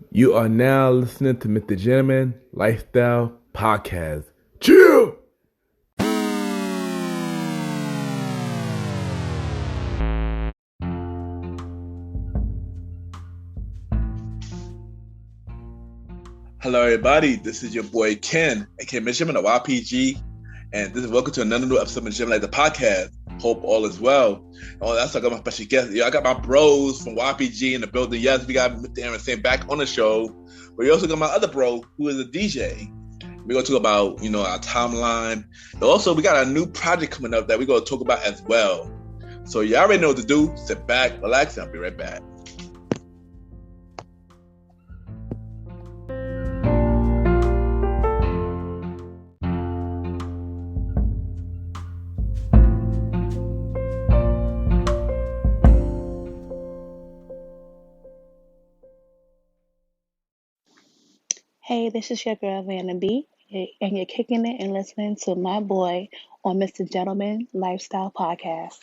You are now listening to Mr. Gentleman Lifestyle Podcast. Chill! Hello, everybody. This is your boy Ken, aka Mr. Gentleman of YPG, and this is welcome to another new episode of Mr. Gentleman, the podcast. Hope all is well. Oh, that's I got my special guest. I got my bros from YPG in the building. Yes, we got Mr. Aaron Sam back on the show. But we also got my other bro who is a DJ. We're gonna talk about our timeline. And also, we got a new project coming up that we're gonna talk about as well. So you already know what to do. Sit back, relax, and I'll be right back. Hey, this is your girl Vanna B, and you're kicking it and listening to my boy on Mr. Gentleman Lifestyle Podcast.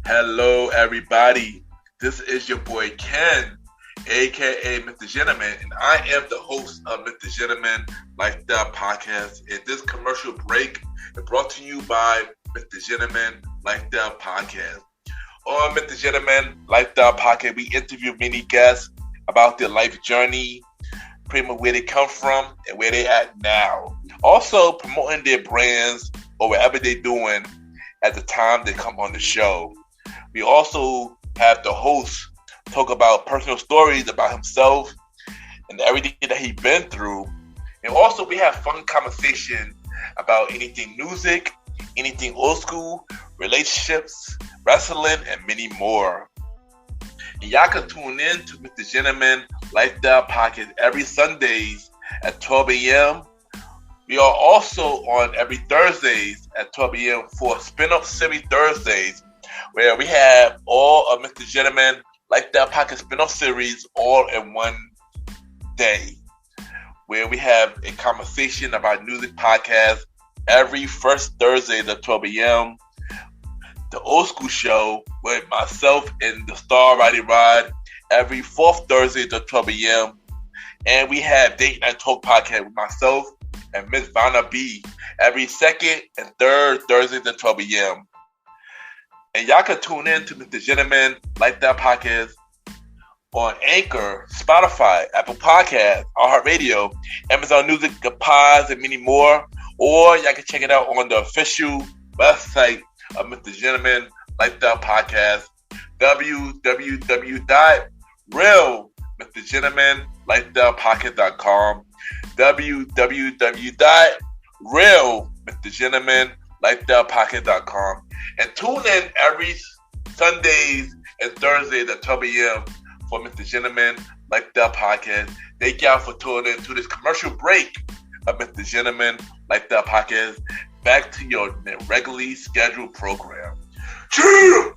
Hello, everybody. This is your boy Ken, aka Mr. Gentleman, and I am the host of Mr. Gentleman Lifestyle Podcast. And this commercial break is brought to you by Mr. Gentleman Lifestyle Podcast. On Mr. Gentleman Lifestyle Podcast, we interview many guests about their life journey, pretty much where they come from and where they at now. Also promoting their brands or whatever they're doing at the time they come on the show. We also have the host talk about personal stories about himself and everything that he's been through. And also we have fun conversation about anything music, anything old school, relationships, wrestling, and many more. And y'all can tune in to Mr. Gentleman Lifestyle Podcast every Sundays at 12 a.m. We are also on every Thursdays at 12 a.m. for Spin-Off Series Thursdays, where we have all of Mr. Gentleman Lifestyle Podcast Spin-Off Series all in one day, where we have a conversation about music podcasts every first Thursday at 12 a.m. The Old School Show with myself and the star Roddy every fourth Thursday at 12 a.m. And we have Date Night Talk Podcast with myself and Miss Vanna B every second and third Thursday at 12 a.m. And y'all can tune in to Mr. Gentleman Lifestyle Podcast on Anchor, Spotify, Apple Podcasts, iHeartRadio, Amazon Music, the Pods, and many more. Or y'all can check it out on the official website of Mr. Gentleman Lifestyle Podcast, www.realmrgentlemanlifestylepodcast.com, www.realmrgentlemanlifestylepodcast.com, and tune in every Sundays and Thursdays at 12 a.m. for Mr. Gentleman Lifestyle Podcast. Thank y'all for tuning in to this commercial break of Mr. Gentleman Lifestyle Podcast. Back to your regularly scheduled program. Chill!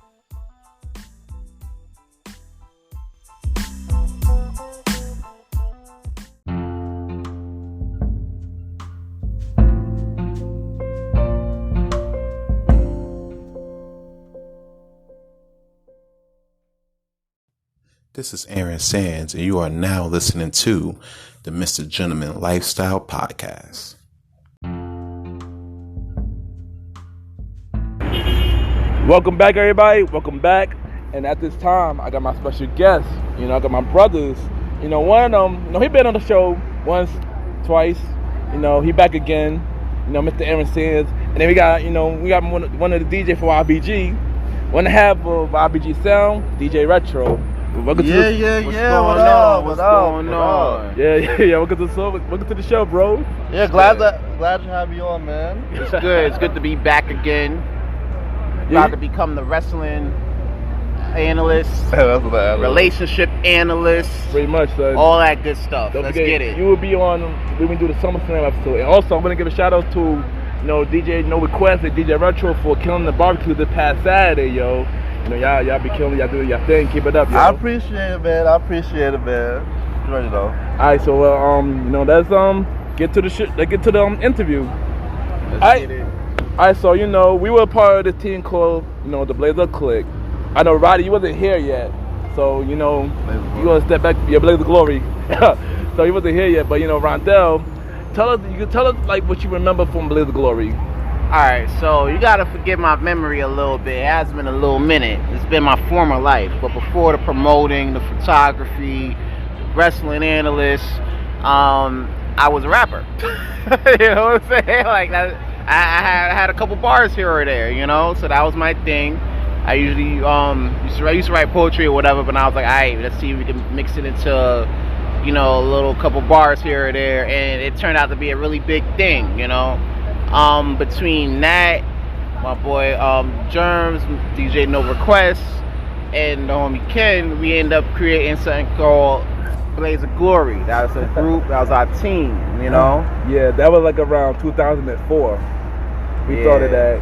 This is Aaron Sands, and you are now listening to the Mr. Gentleman Lifestyle Podcast. Welcome back, everybody. Welcome back. And at this time, I got my special guest. I got my brothers. One of them, he been on the show once, twice. He back again. Mr. Aaron Sands. And then we got one of the DJ for YBG. One half of YBG Sound, DJ Retro. Welcome to the show, bro. Yeah, glad to have you on, man. It's good. It's good to be back again. Glad to become the wrestling analyst, relationship analyst, pretty much, son. All that good stuff. Don't Let's forget, get it. You will be on when we do the SummerSlam episode. And also, I'm gonna give a shout out to DJ No Request and DJ Retro for killing the barbecue this past Saturday, yo. Y'all be killing, y'all doing your thing. Keep it up, yo. I appreciate it, man. You already know. All right, so let's get to the interview. Let's get it. Alright, so we were part of the team called, the Blazer Clique. I know Roddy, you wasn't here yet. So, you wanna step back, Blazer Glory. So he wasn't here yet, but Rondell, you can tell us like what you remember from Blazer Glory. Alright, so you gotta forgive my memory a little bit. It has been a little minute. It's been my former life. But before the promoting, the photography, wrestling analyst, I was a rapper. You know what I'm saying? Like I had a couple bars here or there, so that was my thing. I usually used to write poetry or whatever, but I was like, alright, let's see if we can mix it into a little couple bars here or there, and it turned out to be a really big thing, between that, my boy Germs, DJ No Request, and the homie Ken, we ended up creating something called Blaze of Glory. That was a group, that was our team, Yeah, that was like around 2004. We started that.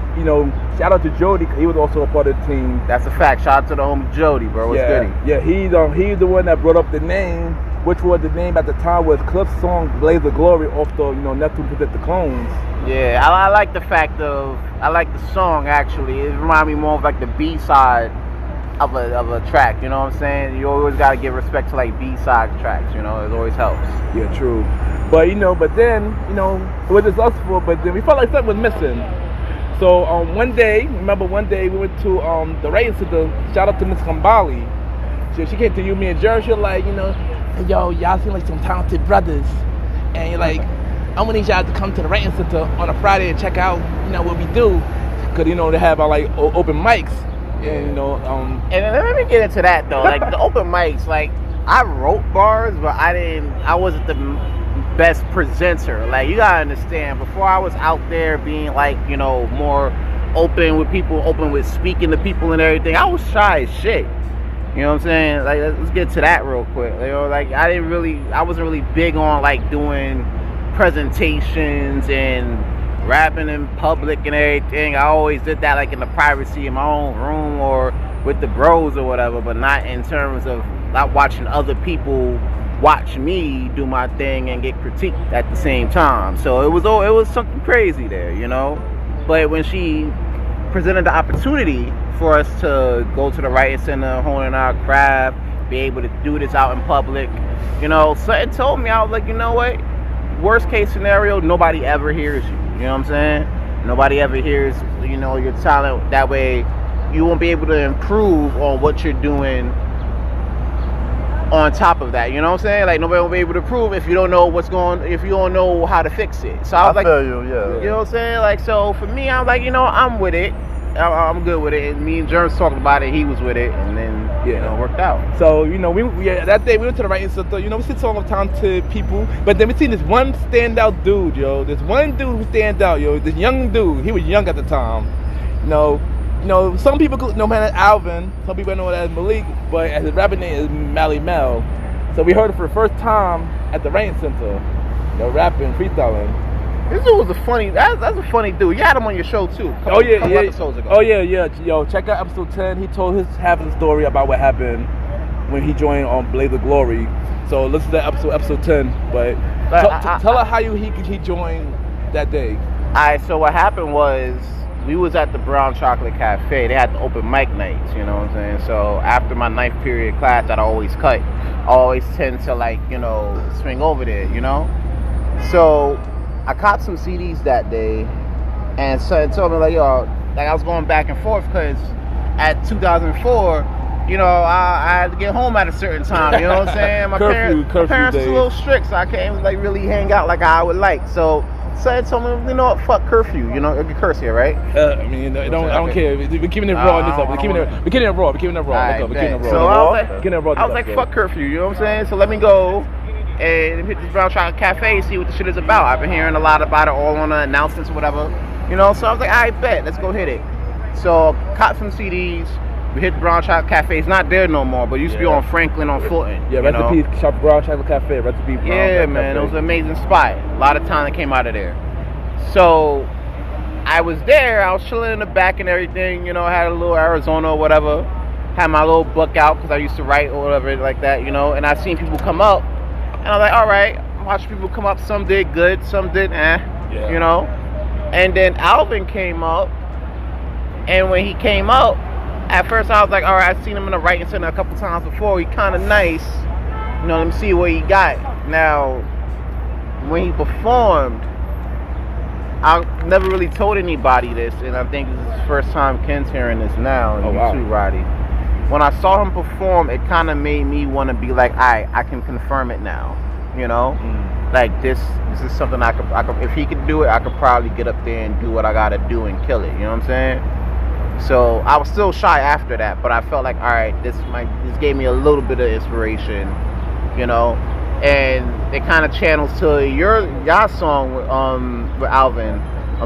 Shout out to Jody, he was also a part of the team. That's a fact. Shout out to the homie Jody, bro. What's goody? Yeah, he's the one that brought up the name, which was the name at the time was Cliff's song Blaze of Glory off the Neptune Protect the Clones. Yeah, I like the fact I like the song actually. It reminded me more of like the B-side of a track, you know what I'm saying? You always gotta give respect to like B-side tracks, it always helps. Yeah, true. But then, it was just us four, but then we felt like something was missing. So one day we went to the radio center. Shout out to Miss Kambali. She came to me and Jerry. She was like, yo, y'all seem like some talented brothers, and you're like, I'm gonna need y'all to come to the radio center on a Friday and check out, what we do, cause they have our like open mics, and And let me get into that though. Like the open mics, like I wrote bars, but I wasn't the best presenter. Like you gotta understand, before I was out there being like more open with people, open with speaking to people and everything, I was shy as shit. You know what I'm saying? Like let's get to that real quick. Like I wasn't really big on like doing presentations and rapping in public and everything. I always did that like in the privacy of my own room or with the bros or whatever, but not in terms of not watching other people watch me do my thing and get critiqued at the same time. So it was something crazy there, But when she presented the opportunity for us to go to the writing center, hone in our craft, be able to do this out in public, something told me, I was like, you know what? Worst case scenario, nobody ever hears you. You know what I'm saying? Nobody ever hears, your talent. That way, you won't be able to improve on what you're doing on top of that. You know what I'm saying? Like, nobody will be able to prove if you don't know if you don't know how to fix it. So I was like, feel you, yeah. You know what I'm saying? Like, so for me, I'm like, I'm with it. I'm good with it. And me and Jerms talked about it. He was with it, and then it worked out. So we that day we went to the writing center. We see some talented people, but then we seen this one standout dude, yo. This one dude who stands out, yo. This young dude. He was young at the time. Some people know him as Alvin. Some people know him as Malik, but his rapper name is Mally Mel. So we heard it for the first time at the writing center. Rapping, freestyling. This dude was that's a funny dude. You had him on your show too. Episodes ago. Oh yeah. Yo, check out episode 10. He told his story about what happened when he joined on Blaze of Glory. So listen to episode 10. But tell her how he joined that day. Alright, so what happened was we was at the Brown Chocolate Cafe. They had the open mic nights, you know what I'm saying? So after my 9th period class that I always cut, I always tend to swing over there, So I caught some CDs that day, and so told me I was going back and forth because at 2004, I had to get home at a certain time. You know what I'm saying? My parents was a little strict, so I can't really hang out like I would like. So told me, what, fuck curfew. You can curse here, right? I don't care. We're keeping it raw in this episode. We're keeping it raw. So I was like, fuck curfew. You know what I'm saying? So let me go and hit this Brown Chocolate Cafe and see what the shit is about. I've been hearing a lot about it all on the announcements or whatever. So I was like, I bet, let's go hit it. So caught some CDs. We hit the Brown Chocolate Cafe. It's not there no more, but it used to be on Franklin on Fulton. Yeah, recipe shop Brown Chocolate Cafe. Recipe Brown. Yeah, man, it was an amazing spot. A lot of talent came out of there. So I was there. I was chilling in the back and everything. Had a little Arizona or whatever. Had my little book out because I used to write or whatever like that. And I seen people come up. And I was like, all right, I'm watching people come up. Some did good, some did And then Alvin came up, and when he came up, at first I was like, all right, I've seen him in the writing center a couple times before. He kind of nice. You know, let me see what he got. Now, when he performed, I never really told anybody this, and I think this is the first time Ken's hearing this now, and you too, Roddy. When I saw him perform, it kind of made me want to be like, I can confirm it now, you know? Like, this is something I could, if he could do it, I could probably get up there and do what I gotta do and kill it, you know what I'm saying? So, I was still shy after that, but I felt like, all right, this gave me a little bit of inspiration, you know? And it kind of channels to y'all song with Alvin,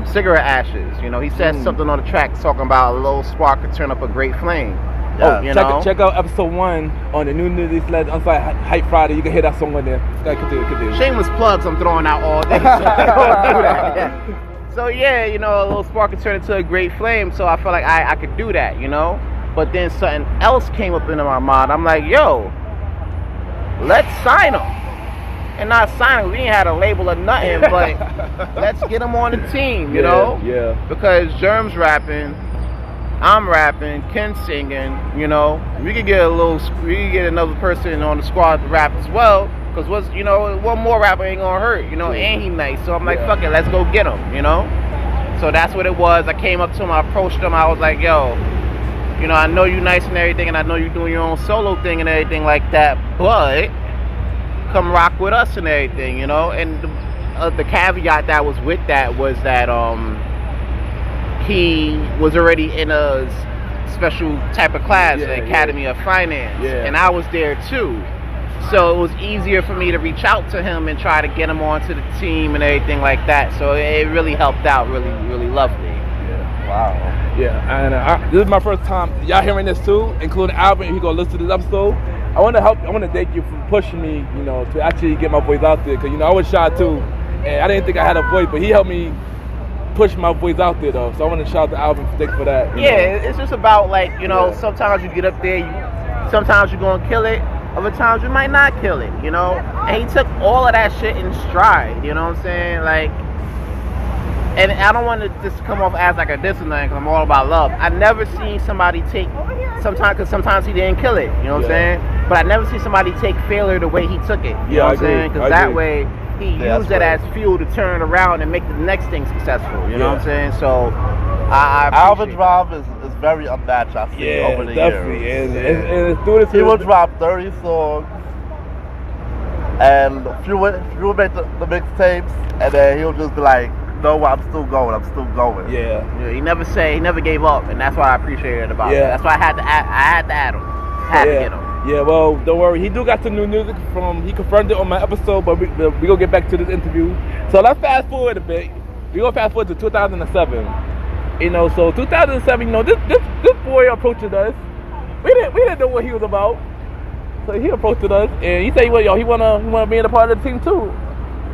Cigarette Ashes. You know, he said something on the track talking about a little spark could turn up a great flame. Yeah. Check out episode 1 on the new Nudity Sled Unsigned Hype Friday. You can hear that song on there. Continue. Shameless plugs I'm throwing out all day. So don't do that. Yeah. So yeah, you know, a little spark could turn into a great flame. So I felt like I could do that, you know. But then something else came up into my mind. I'm like, yo, let's sign him. And not sign him. We ain't had a label or nothing, but let's get him on the team, you know? Yeah. Because Germ's rapping, I'm rapping, Ken's singing, you know? We could get another person on the squad to rap as well. Because one more rapper ain't gonna hurt, you know? And he nice. So I'm like, fuck it, let's go get him, you know? So that's what it was. I came up to him, I approached him, I was like, yo, you know, I know you nice and everything, and I know you're doing your own solo thing and everything like that, but come rock with us and everything, you know. And the caveat that was with that was that he was already in a special type of class, the Academy of Finance, and I was there too. So it was easier for me to reach out to him and try to get him onto the team and everything like that. So it really helped out, really, really lovely. Yeah. Wow. Yeah, and this is my first time y'all hearing this too, including Alvin. If you go listen to this episode, I want to thank you for pushing me, you know, to actually get my voice out there. Because, you know, I was shy too, and I didn't think I had a voice, but he helped me push my voice out there, though. So I want to shout out to Alvin for that. Yeah, it's just about, like, you know, sometimes you get up there, sometimes you're going to kill it, other times you might not kill it, you know. And he took all of that shit in stride, you know what I'm saying? Like, and I don't want to just come off as like a diss or nothing, because I'm all about love. I never seen somebody take, because sometimes he didn't kill it, you know what I'm saying? But I never see somebody take failure the way he took it. You know what I'm saying? Because that way he used it as fuel to turn it around and make the next thing successful. You know what I'm saying? So Alvin Drive is very unmatched, I see, over the definitely. years. And he will drop 30 songs, and few will make the mixtapes, and then he'll just be like, no, I'm still going. Yeah, he never gave up, and that's what I appreciated about it. That's why I had to add him. To get him. Yeah, well, don't worry. He do got some new music he confirmed it on my episode, but we gonna get back to this interview. So let's fast forward a bit. We gonna fast forward to 2007. You know, so 2007, you know, this boy approached us. We didn't know what he was about. So he approached us, and he said, he wanna be in a part of the team too.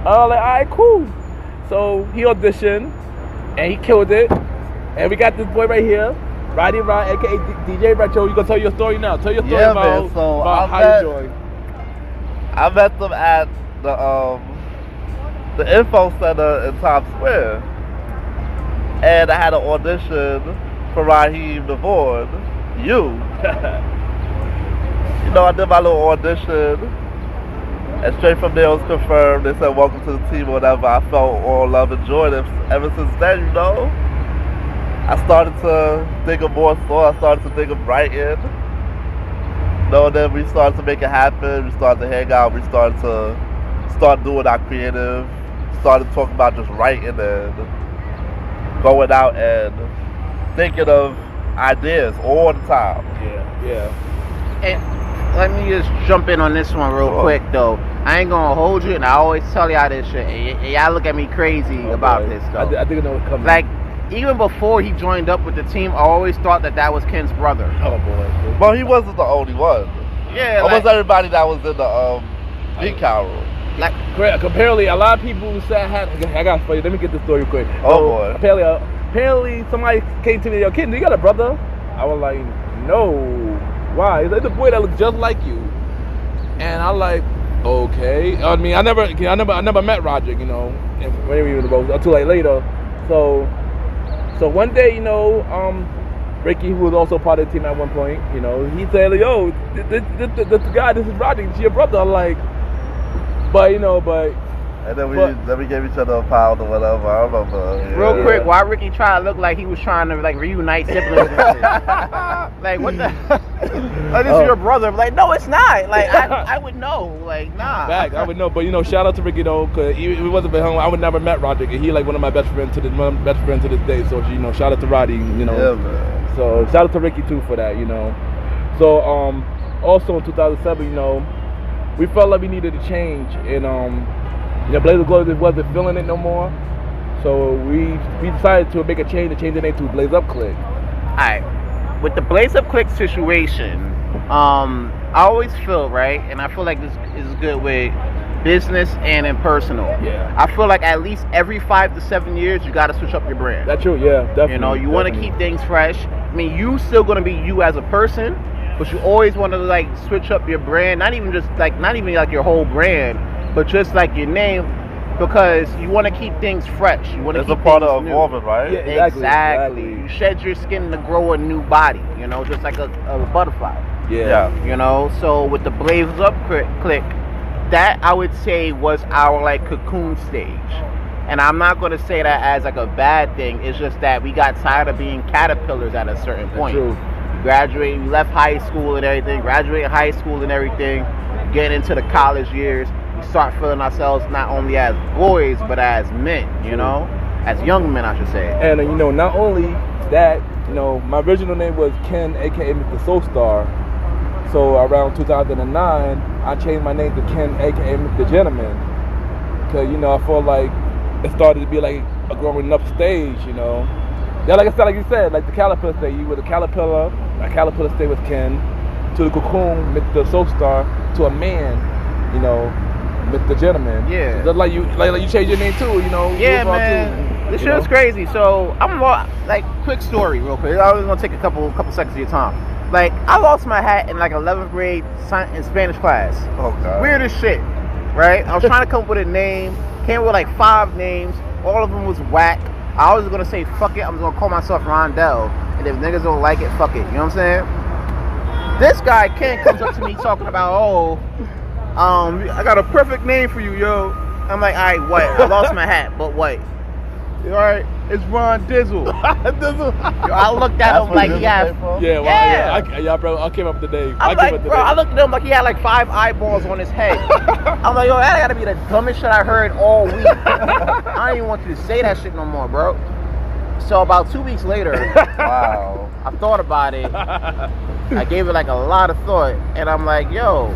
I was like, all right, cool. So he auditioned, and he killed it. And we got this boy right here, Roddy, aka DJ Retro. You gonna tell your story now? Tell your story about how you joined. I met them at the info center in Times Square, and I had an audition for Raheem DeVaughn. You know, I did my little audition, and straight from there it was confirmed. They said, welcome to the team or whatever. I felt all love and joy, and ever since then, you know, I started to dig up more songs. I started to dig up writing. You know, then we started to make it happen. We started to hang out. We started to doing our creative. Started talking about just writing and going out and thinking of ideas all the time. Yeah. And let me just jump in on this one real quick, though. I ain't gonna hold you, and I always tell y'all this shit, and y'all look at me crazy about this, though. I think I know what's coming. Like, even before he joined up with the team, I always thought that was Ken's brother. Oh, boy. Well, he wasn't the only one. Yeah, almost everybody that was in the Big Cow room. Like, apparently, a lot of people said, I got to tell you, let me get this story real quick. Boy. Apparently, somebody came to me, yo, Ken, do you got a brother? I was like, no. Why? He's like, the boy that looks just like you. And I'm like, okay. I mean, I never met Roger, you know, until like later. So one day, you know, Ricky, who was also part of the team at one point, you know, he said, "Yo, this guy, this is Roddy, it's your brother." I'm like, And then we gave each other a pound or whatever. I remember. Real quick, why Ricky tried to look like he was trying to like reunite siblings? And shit. Like what the? Like this is your brother? Like no, it's not. Like I would know. Like nah. Back, I would know, but you know, shout out to Ricky though, cause he wasn't for him. I would never met Roderick, and he like one of my best friends to this day. So you know, shout out to Roddy, you know. Yeah, man. So shout out to Ricky too for that, you know. So also in 2007, you know, we felt like we needed a change, and you know, Blaze Up Glory just wasn't feeling it no more. So we decided to make a change to change the name to Blaze Up Clique. Alright. With the Blaze Up Clique situation, I always feel, right, and I feel like this is good with business and in personal. Yeah. I feel like at least every 5 to 7 years you gotta switch up your brand. That's true, yeah, definitely. You know, you wanna keep things fresh. I mean, you still gonna be you as a person, but you always wanna like switch up your brand, not even like your whole brand, but just like your name, because you want to keep things fresh. You want to keep It's a part of new. evolving, right? Yeah, Exactly. You shed your skin to grow a new body, you know, just like a butterfly. Yeah. You know, so with the Blaze Up Clique, that I would say was our like cocoon stage. And I'm not going to say that as like a bad thing. It's just that we got tired of being caterpillars at a certain point. True. We graduated, we left high school and everything, graduated high school and everything, getting into the college years. We start feeling ourselves not only as boys, but as men, you know? As young men, I should say. And, you know, not only that, you know, my original name was Ken, a.k.a. Mr. Soul Star. So around 2009, I changed my name to Ken, a.k.a. Mr. Gentleman. Because, you know, I felt like it started to be like a growing up stage, you know? Yeah, like I said, like you said, like the caterpillar stage. You were the caterpillar stage with Ken, to the cocoon, Mr. Soul Star, to a man, you know, Mr. Gentleman. Yeah. Just like you changed your name too, you know. Yeah, man. This shit was crazy. So I'm like, quick story, real quick. I was gonna take a couple seconds of your time. Like, I lost my hat in like 11th grade in Spanish class. Oh God. Weird as shit, right? I was trying to come up with a name. Came up with like 5 names. All of them was whack. I was gonna say fuck it. I'm gonna call myself Rondell. And if niggas don't like it, fuck it. You know what I'm saying? This guy Ken comes up to me talking about, I got a perfect name for you, yo. I'm like, alright, what? I lost my hat, but what? Alright, it's Ron Dizzle. Yo, I looked at him like he had. Bro, I came up with the name. I looked at him like he had like 5 eyeballs on his head. I'm like, yo, that gotta be the dumbest shit I heard all week. I don't even want you to say that shit no more, bro. So about 2 weeks later, Wow. I thought about it. I gave it like a lot of thought, and I'm like, yo,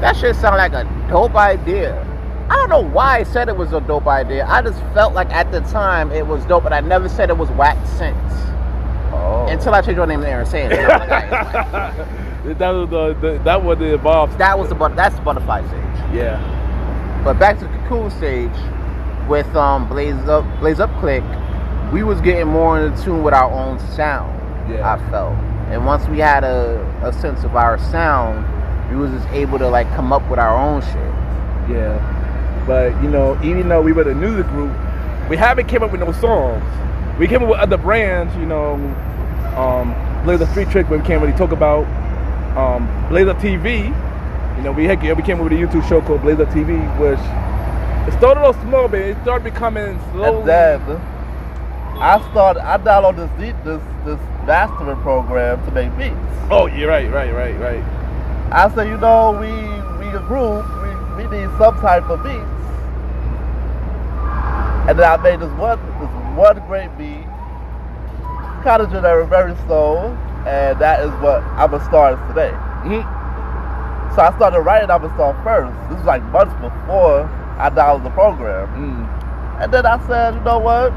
that shit sound like a dope idea. I don't know why I said it was a dope idea. I just felt like at the time it was dope, but I never said it was whack since. Oh. Until I changed your name to Aaron Sands. And I'm like, that was the evolved. that's the butterfly stage. Yeah. But back to the cocoon stage with Blaze Up Clique, we was getting more in tune with our own sound. Yeah. I felt, and once we had a sense of our sound, we was just able to like come up with our own shit. Yeah. But, you know, even though we were the music group, we haven't came up with no songs. We came up with other brands, you know, Blaze Up Street Trick, where we can't really talk about, Blaze Up TV. You know, we came up with a YouTube show called Blaze Up TV, which it started off small, but it started becoming slowly. And then I downloaded this mastering program to make beats. Oh, you're right. I said, you know, we a group, we need some type of beats. And then I made this one great beat, kind of generic, very slow, and that is what I'm a star today. Mm-hmm. So I started writing I'm a star first. This was like months before I downloaded the program. And then I said, you know what?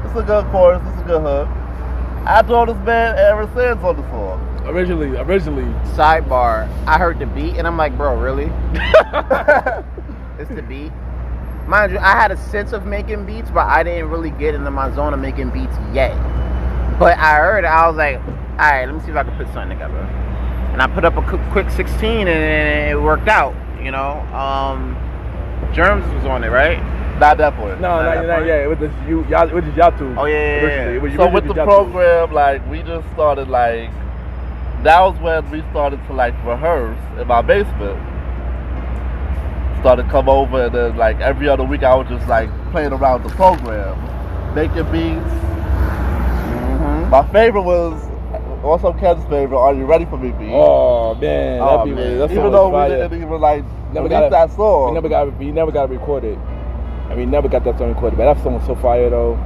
This is a good chorus, this is a good hook. I told this man Aaron Sands on the song. Originally. Sidebar, I heard the beat and I'm like, bro, really? It's the beat. Mind you, I had a sense of making beats, but I didn't really get into my zone of making beats yet. But I heard it, I was like, alright, let me see if I can put something together. And I put up a quick 16 and it worked out, you know. Germs was on it, right? Not at that point. No, not yet. It was just y'all two. Oh yeah. It was So with the y'all program, like we just started like. That was when we started to like rehearse in my basement. Started to come over and then like every other week I was just like playing around the program, making beats. Mm-hmm. My favorite was also Ken's favorite. Are you ready for me? Beat? Oh man, that even though we didn't even like release that song, we never got it recorded. I mean, never got that song recorded. But that song was so fire though.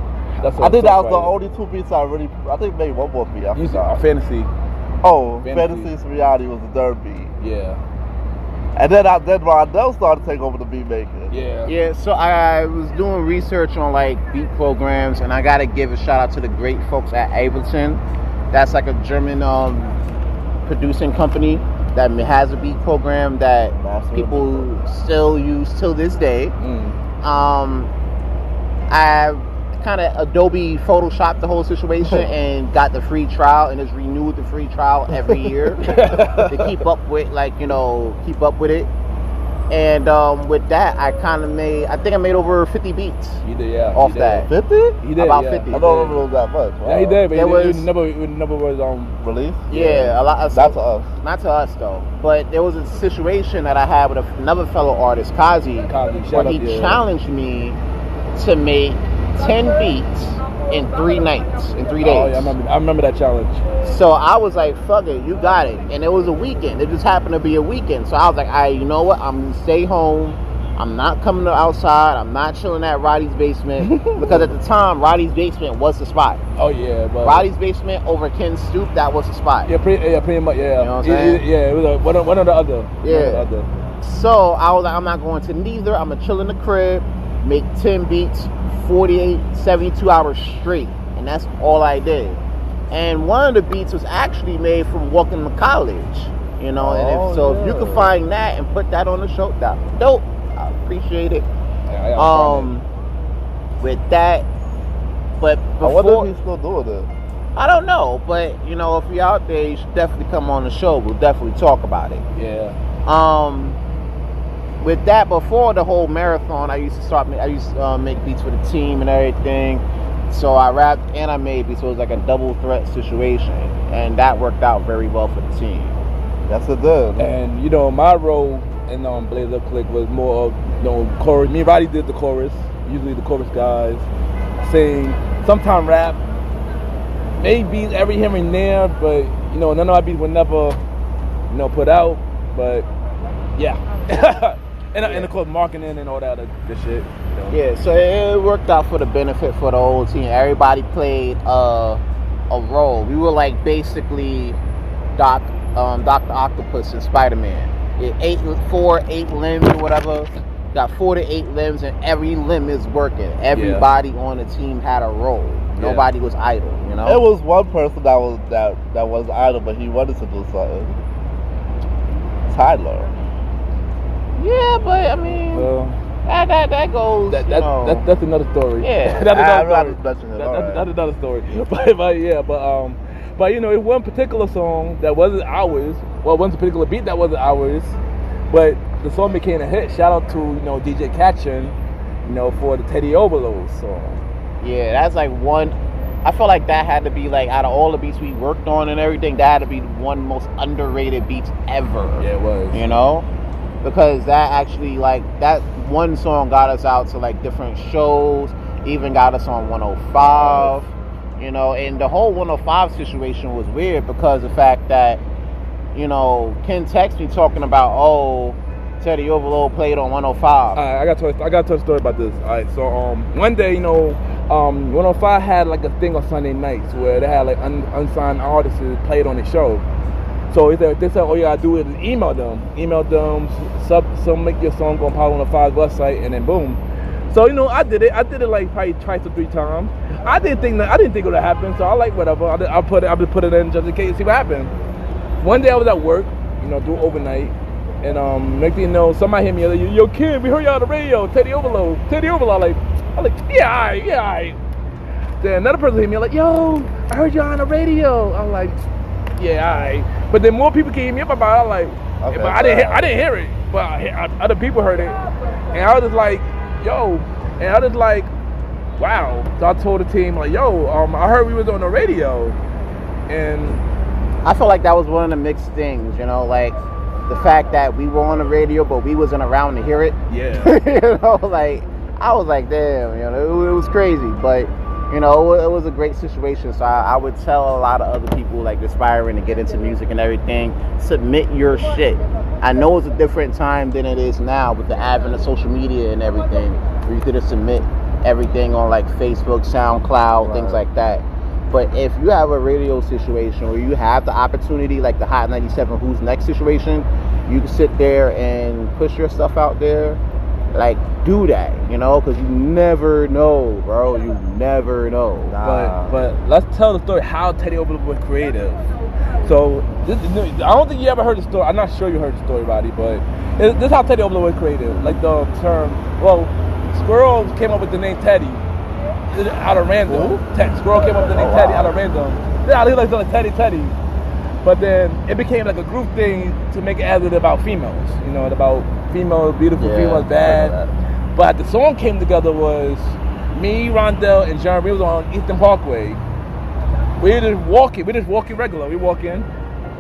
I think that was the only two beats I think maybe one more beat. I forgot. Fantasy. Oh, Fantasy's Reality was the third beat. Yeah. And then Rondell started to take over the beat making. Yeah. Yeah, so I was doing research on like beat programs, and I gotta give a shout out to the great folks at Ableton. That's like a German producing company that has a beat program that people still use till this day. I kind of Adobe Photoshopped the whole situation and got the free trial, and it's renewed the free trial every year to keep up with it. And with that, I think I made over 50 beats. You did, yeah. Off that. 50? He did, about yeah. 50. I don't remember it was that much. Wow. Yeah, he did, but it never was released. Yeah, a lot. Not to us. Not to us though. But there was a situation that I had with another fellow artist, Kazi, where he challenged me to make 10 beats in 3 nights, in 3 days. Oh, yeah, I remember that challenge. So I was like, fuck it, you got it. And it was a weekend. It just happened to be a weekend. So I was like, you know what? I'm going to stay home. I'm not coming outside. I'm not chilling at Roddy's basement. Because at the time, Roddy's basement was the spot. Oh, yeah. But Roddy's basement over Ken's stoop, that was the spot. Yeah, pretty much, yeah. You know what I'm saying? Yeah, it was one or the other. Yeah. So I was like, I'm not going to neither. I'm going to chill in the crib, make 10 beats, 48, 72 hours straight. And that's all I did. And one of the beats was actually made from walking to college. You know, if you could find that and put that on the show, that dope. I appreciate it. With that, but before, I wonder if he's still doing it. I don't know, but you know, if you're out there, you should definitely come on the show. We'll definitely talk about it. Yeah. With that, before the whole marathon, I used to make beats for the team and everything. So I rapped and I made beats, so it was like a double threat situation, and that worked out very well for the team. Yes, it did. And you know, my role in Blaze Up Clique was more of chorus. Me and Roddy did the chorus. Usually the chorus guys sing, sometime rap, made beats every here and there, but none of our beats were never put out. But yeah. And of course marketing and all that other good shit. Yeah, so it worked out for the benefit for the whole team. Everybody played a role. We were like basically Dr. Octopus and Spider-Man. 8 limbs or whatever. Got 4 to 8 limbs, and every limb is working. Everybody on the team had a role. Nobody was idle. It was one person that was idle, but he wanted to do something. Tyler. Yeah, but I mean, that goes. That's another story. Yeah, that's another story. But it one particular song that wasn't ours. Well, one particular beat that wasn't ours, but the song became a hit. Shout out to DJ Catchin, for the Teddy Overload song. Yeah, that's like one. I feel like that had to be like out of all the beats we worked on and everything, that had to be one of the most underrated beats ever. Yeah, it was. Because that actually, like, that one song got us out to, like, different shows, even got us on 105, and the whole 105 situation was weird because of the fact that, Ken texted me talking about, Teddy Overload played on 105. I got to tell a story about this. All right, so one day, 105 had, like, a thing on Sunday nights where they had, like, unsigned artists played on the show. So they said, all you gotta do is email them, make your song on Power 105's website, and then boom. So I did it like probably twice or 3 times. I didn't think it would happen, so I like whatever. I just put it in just in case, see what happened. One day I was at work, do overnight, and next thing you know, somebody hit me like, yo kid, we heard you on the radio, Teddy Overload. I'm like, yeah, all right. Then another person hit me like, yo, I heard you on the radio. I'm like, yeah, alright. But then more people came me up about it. I'm like, okay, but I didn't hear it. But other people heard it, and I was just like, yo, And I was like, wow. So I told the team, like, yo, I heard we was on the radio. And I feel like that was one of the mixed things, you know, like the fact that we were on the radio, but we wasn't around to hear it. yeah. You know, like, I was like, damn, you know, it was crazy. But, you know, it was a great situation. So I would tell a lot of other people, like, aspiring to get into music and everything, submit your shit. I know it's a different time than it is now with the advent of social media and everything, where you could just submit everything on, like, Facebook, SoundCloud, things like that. But if you have a radio situation where you have the opportunity, like the Hot 97 Who's Next situation, you can sit there and push your stuff out there. Like, do that, you know, because you never know, bro. You never know. But let's tell the story how Teddy Overload was creative. So I don't think you ever heard the story. I'm not sure you heard the story, Roddy, but this is how Teddy Overload was creative. Like the term, well, Squirrel came up with the name Teddy out of random. Squirrel came up with the name Teddy out of random. Yeah, he likes like Teddy. But then it became like a group thing to make it as about females, you know, about females, beautiful females, bad. But the song came together was me, Rondell, and Jeremy. We was on Eastern Parkway. We just walking regular. We walk in.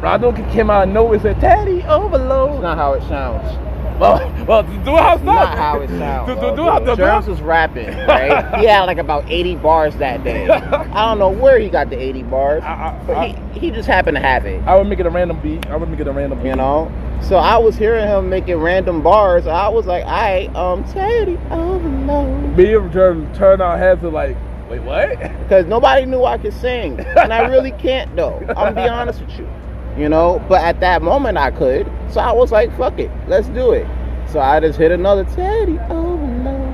Rondell came out of nowhere and said, Teddy Overload. It's not how it sounds. Well, do it how it sounds. Not how it sounds. Jerms was rapping, right? He had like about 80 bars that day. I don't know where he got the 80 bars, but he just happened to have it. I would make it a random beat. You know? So I was hearing him making random bars. I was like, Teddy Overload. Me and Jeremy turned our heads and like, wait, what? Because nobody knew I could sing. And I really can't, though. I'm going to be honest with you. You know, but at that moment I could. So I was like, fuck it, let's do it. So I just hit another Teddy Overload.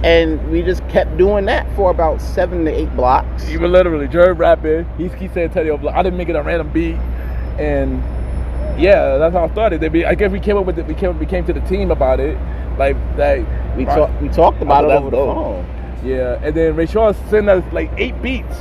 And we just kept doing that for about 7 to 8 blocks. Even literally, Jerry rapping, he saying Teddy Overload. I didn't make it a random beat. And yeah, that's how I started. I guess we came up with it, we came to the team about it. We talked about it over the phone. Yeah, and then Ray Shaw sent us like 8 beats.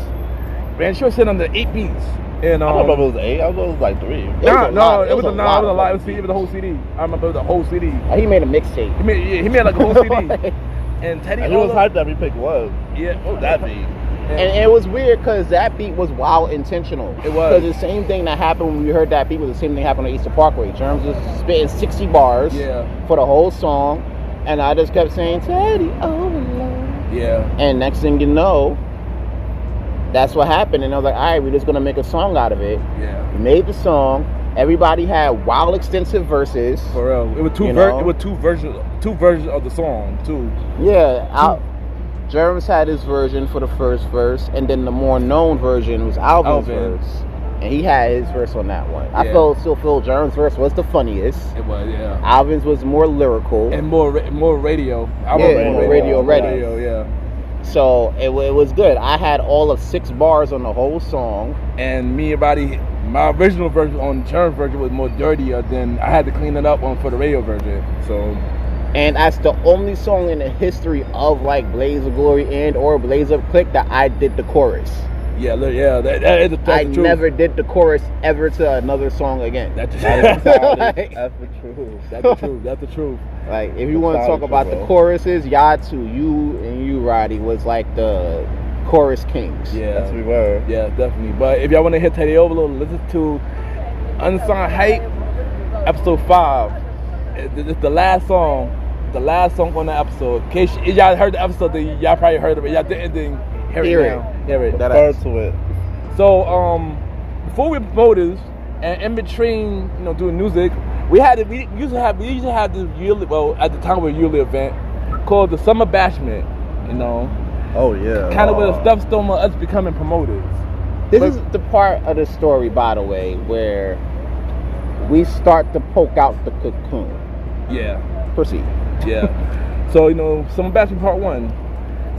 Ray Shaw sent us the 8 beats. And, I don't remember it was 8. I thought it was like 3. It was a lot. It was the whole CD. I remember the whole CD. He made a mixtape. He made like a whole CD. And Teddy, he was hyped every pick was. Yeah, what was that beat? And it was weird because that beat was wild intentional. It was. Because the same thing that happened when we heard that beat was the same thing that happened on Eastern Parkway. Jerms was spitting 60 bars for the whole song. And I just kept saying, Teddy Overload. Yeah. And next thing you know, that's what happened. And I was like, all right, we're just going to make a song out of it. Yeah. We made the song. Everybody had wild extensive verses. For real. It was two versions of the song, too. Yeah. Jerms had his version for the first verse, and then the more known version was Alvin's verse. And he had his verse on that one. I still feel Jerms' verse was the funniest. It was, yeah. Alvin's was more lyrical. And more radio. More radio ready. Radio, yeah. So it was good. I had all of 6 bars on the whole song. And me and Roddy, my original version on the Jerms version was more dirtier than I had to clean it up for the radio version. So, and that's the only song in the history of like Blaze of Glory and or Blaze of Clique that I did the chorus. Yeah, that is the I truth. never did the chorus ever to another song again. That's the truth. That's the truth. Like, if you want to talk about the choruses, Yatu, you, Roddy, was like the chorus kings. Yeah, that's what we were. Yeah, definitely. But if y'all want to hear Teddy Overload, listen to Unsigned Hype, episode 5. It's the last song. The last song on the episode. In case y'all heard the episode, then y'all probably heard of it. Y'all didn't hear it now. Hear it. Refer to it. So, before we promote this, and in between, doing music, we usually have this yearly, well, at the time of a yearly event called the Summer Bashment, Oh, yeah. Kind of with a stepping of us becoming promoters. This is the part of the story, by the way, where we start to poke out the cocoon. Yeah. Proceed. Yeah. So, Summer Bashment Part 1.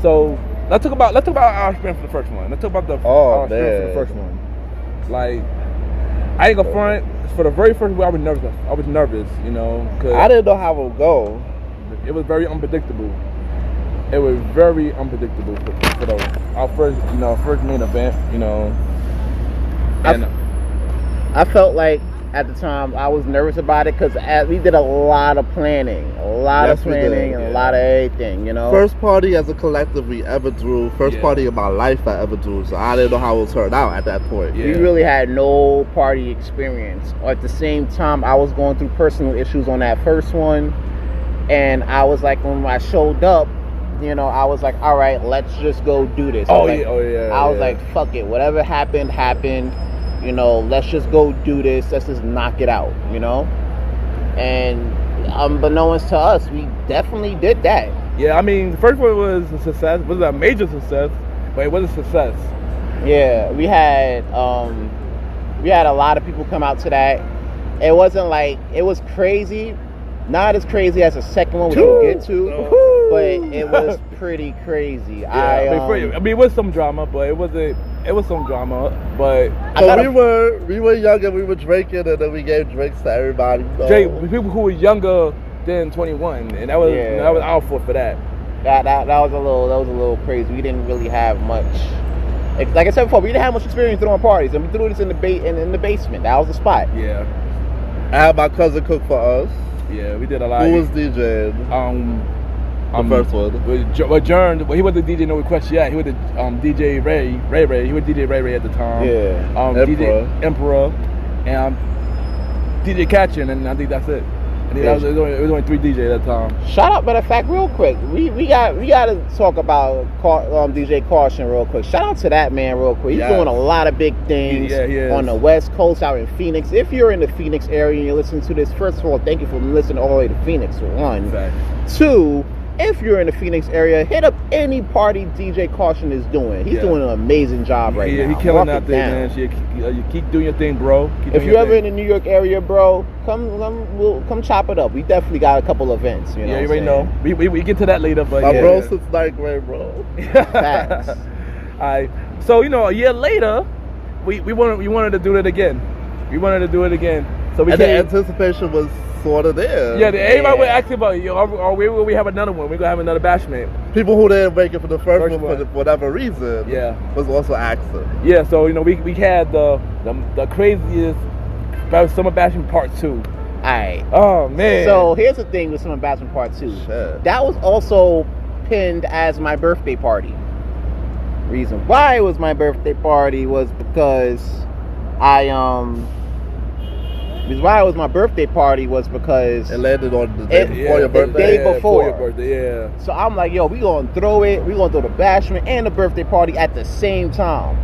So, let's talk about our experience for the first one. Let's talk about our experience for the first one. Like, I ain't gonna front. For the very first week, I was nervous. Cause I didn't know how it would go. It was very unpredictable. It was very unpredictable for our first main event. And I felt like at the time. I was nervous about it because we did a lot of planning, a lot of everything, you know. First party as a collective we ever threw. First party in my life I ever threw. So I didn't know how it would turn out at that point. We really had no party experience. At the same time, I was going through personal issues on that first one, and I was like, when I showed up, you know, I was like, all right, let's just go do this. I was like, fuck it, whatever happened. You know, let's just go do this. Let's just knock it out, you know? And unbeknownst to us, we definitely did that. Yeah, I mean, the first one was a success. It was a major success, but it was a success. Yeah, we had a lot of people come out to that. It wasn't like, it was crazy. Not as crazy as the second one, which we'll get to, but it was pretty crazy. Yeah, I mean, it was some drama, but it was some drama, but we were young and we were drinking, and then we gave drinks to everybody. People who were younger than 21, and that was our fault for that. That was a little crazy. We didn't really have much. Like I said before, we didn't have much experience throwing parties, and we threw this in the basement. That was the spot. Yeah. I had my cousin cook for us. Yeah, we did a lot. Who was DJing? The first one. Jern, he wasn't DJ No Request yet. He was the DJ Ray. He was DJ Ray at the time. Yeah. DJ Emperor, and DJ Catchin, and I think that's it. And it was only 3 DJs at that time. Shout out, matter of fact, real quick. We got to talk about DJ Caution real quick. Shout out to that man real quick. He's doing a lot of big things on the West Coast out in Phoenix. If you're in the Phoenix area and you're listening to this, first of all, thank you for listening all the way to Phoenix, for one. Exactly. 2, if you're in the Phoenix area, hit up any party DJ Caution is doing. He's doing an amazing job right now. He's killing out there, man. You keep doing your thing, bro. If you're ever in the New York area, bro, come chop it up. We definitely got a couple events. You know. Yeah, you already know. We get to that later, but my bro since 9th grade, bro. Facts. All right. So a year later, we wanted to do it again. So the anticipation was sort of there. Yeah, everybody was asking about, will we have another one? We're gonna have another bashment. People who didn't make it for the first one for whatever reason, was also asking. Yeah, so we had the craziest Summer Bashment Part 2. Alright. Oh man. So here's the thing with Summer Bashment Part 2. Shit. That was also pinned as my birthday party. Reason why it was my birthday party was because it landed on the day before your birthday. The day before your birthday, yeah. So I'm like, yo, we gonna throw it. We gonna throw the bashment and the birthday party at the same time.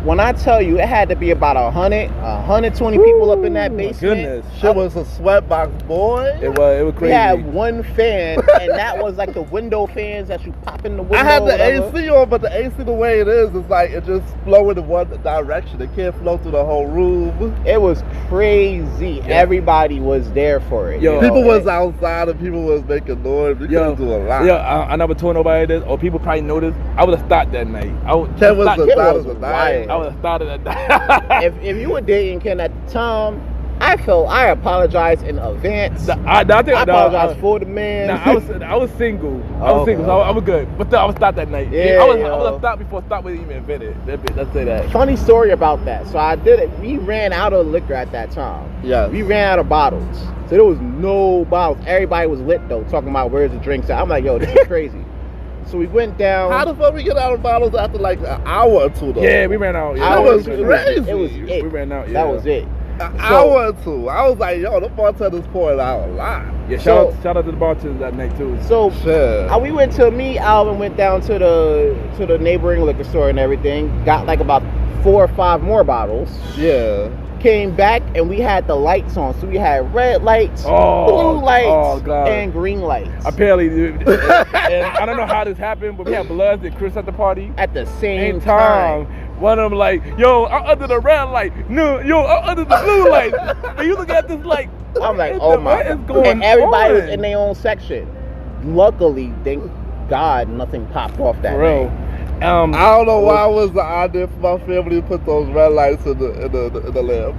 When I tell you, it had to be about 120 people up in that basement. Goodness. Shit was a sweatbox, boy. It was crazy. We had one fan, and that was like the window fans that you pop in the window. I had the AC on, but the AC, the way it is like it just flowing in one direction. It can't flow through the whole room. It was crazy. Yeah. Everybody was there for it. People was outside and people was making noise. We couldn't do a lot. I never told nobody this, or people probably noticed. I would have stopped that night. Ken was the thought of the night. I would have started at that. if you were dating Ken at the time, I apologize in advance. I apologize for the man. I was single. I was single, so I was good. But I was stopped that night. Yeah, I would have stopped before stop was even invented. Let's say that. Funny story about that. So I did it. We ran out of liquor at that time. Yeah. We ran out of bottles. So there was no bottles. Everybody was lit though, talking about where's the drinks at. I'm like, yo, this is crazy. So we went down. How the fuck we get out of bottles after like an hour or two though? Yeah, we ran out. Yeah. That was crazy. It was it. We ran out. Yeah. That was it. An hour or two. I was like, yo, the bartender's pouring out a lot. Yeah, shout out to the bartenders that night too. So we went to Alvin went down to the neighboring liquor store and everything. Got like about 4 or 5 more bottles. Yeah. Came back and we had the lights on. So we had red lights, blue lights, and green lights. Apparently, and I don't know how this happened, but we had Bloods and Chris at the party at the same time. One of them like, yo, I'm under the red light. No, yo, I'm under the blue light. And you look at this like, I'm like, oh my. What is going and everybody was in their own section. Luckily, thank God, nothing popped off that night. I don't know why it was the idea for my family to put those red lights in the lamp.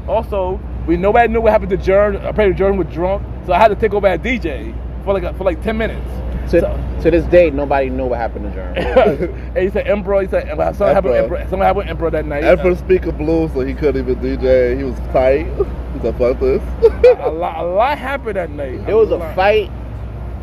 Also, nobody knew what happened to Jern. Apparently, Jern was drunk, so I had to take over as DJ for like 10 minutes. To this day, nobody knew what happened to Germ. And he said Emperor. He said something happened with Emperor that night. Emperor speaker blew, so he couldn't even DJ. He was tight. He's like, fuck this. a lot happened that night. There was a fight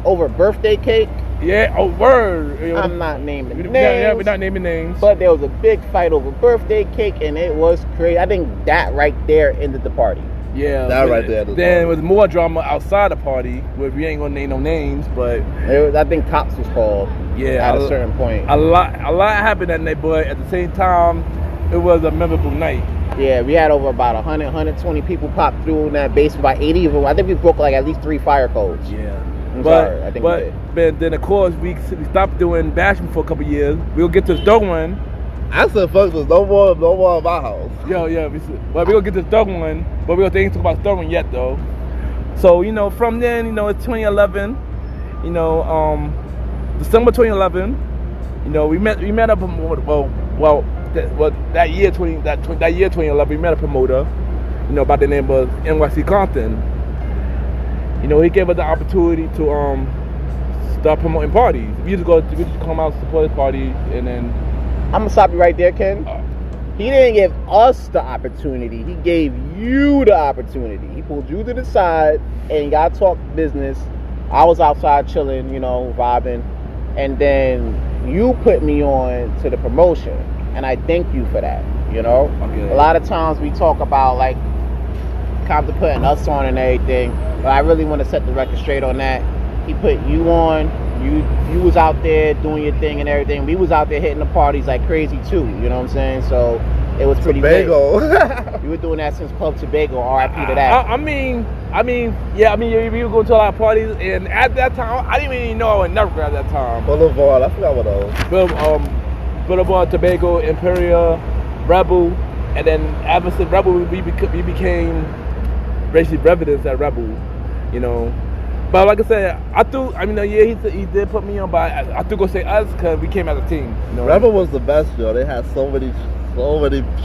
over birthday cake. Yeah, oh word. I'm not naming names. Yeah, we're not naming names. But there was a big fight over birthday cake, and it was crazy. I think that right there ended the party. Yeah, that right there. Then it was more drama outside the party, where we ain't gonna name no names, but I think cops was called. Yeah, at a certain point. A lot happened that night, but at the same time, it was a memorable night. Yeah, we had over about 100, 120 people pop through in that basement. By 80 of them, I think we broke like at least 3 fire codes. Yeah. I think we did. But then of course we stopped doing bashing for a couple years. We'll get to this dog one. I said fuck this, no more in my house. Yeah, but we're gonna get this dog one, but we ain't talk about this dog one yet though. So, from then, it's 2011, December 2011, we met up that year 2011 we met a promoter, by the name of NYC Compton. He gave us the opportunity to start promoting parties. We used to come out, support his parties, and then I'm gonna stop you right there, Ken. He didn't give us the opportunity. He gave you the opportunity. He pulled you to the side and y'all talked business. I was outside chilling, vibing, and then you put me on to the promotion, and I thank you for that. Okay. A lot of times we talk about like Compton putting us on and everything, but I really want to set the record straight on that. He put you on. You was out there doing your thing and everything. We was out there hitting the parties like crazy too. You know what I'm saying? So it was pretty Tobago. big. You were doing that since Club Tobago. R.I.P. to that. I mean, we were going to a lot of parties, and at that time, I didn't even know I was never at that time. Boulevard, I forgot what those. Boulevard, Tobago, Imperial, Rebel, and then ever since Rebel, we became basically residents at Rebel, But like I said, he did put me on, but I still gonna say us because we came as a team. Rebel was the best, yo. They had so many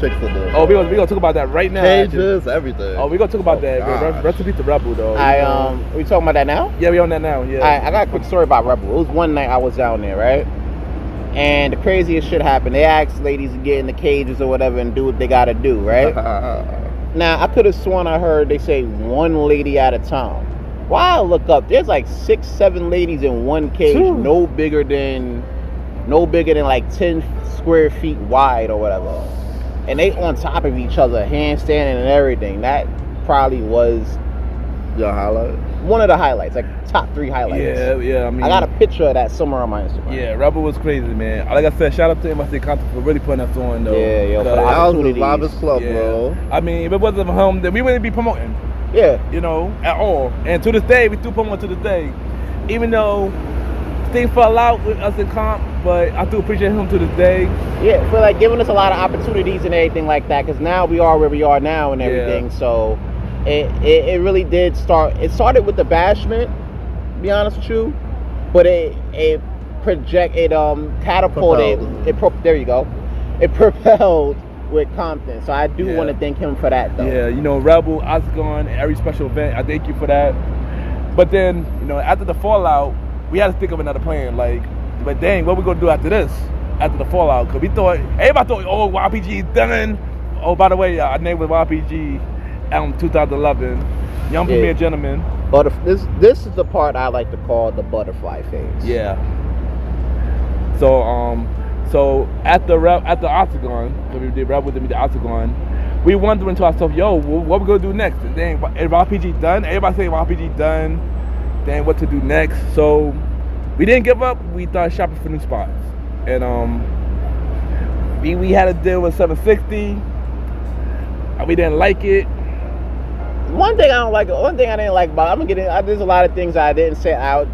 chicks in there. Oh, we gonna talk about that right now. Cages, everything. Oh, we gonna talk about that. Rest in peace to Rebel, though. We talking about that now? Yeah, we on that now. Yeah. I got a quick story about Rebel. It was one night I was down there, right? And the craziest shit happened. They asked ladies to get in the cages or whatever and do what they gotta do, right? Now I could have sworn I heard they say one lady at a time. Why I look up, there's like 6, 7 ladies in one cage, no bigger than like 10 square feet wide or whatever. And they on top of each other, handstanding and everything. That probably was your highlight. One of the highlights, like top 3 highlights. Yeah. I got a picture of that somewhere on my Instagram. Yeah, Rebel was crazy, man. Like I said, shout out to NYC Compton for really putting us on, though. Yeah, yo, for the that was the opportunities. loudest club, bro. I mean, if it wasn't for him, then we wouldn't be promoting. Yeah. At all. And to this day, we still promote to this day. Even though things fell out with us in comp, but I do appreciate him to this day. Yeah, for like giving us a lot of opportunities and everything like that, because now we are where we are now and everything. Yeah. So it really did start. It started with the bashment, to be honest with you, but it catapulted. There you go. It propelled with Compton. So I do want to thank him for that, though. Yeah, Rebel, Oscar, every special event, I thank you for that. But then, after the fallout, we had to think of another plan. Like, but dang, what we gonna do after this? After the fallout? Because everybody thought, YPG is done. Oh, by the way, our name was YPG 2011. Young Premier Gentleman. But this is the part I like to call the butterfly phase. Yeah. So after Octagon, because we did Rebel, then we did Octagon, we wondering to ourselves, what we gonna do next? And then if RPG done, everybody saying RPG done, then what to do next? So we didn't give up. We started shopping for new spots, and we had a deal with 760. We didn't like it. One thing I didn't like about there's a lot of things I didn't say out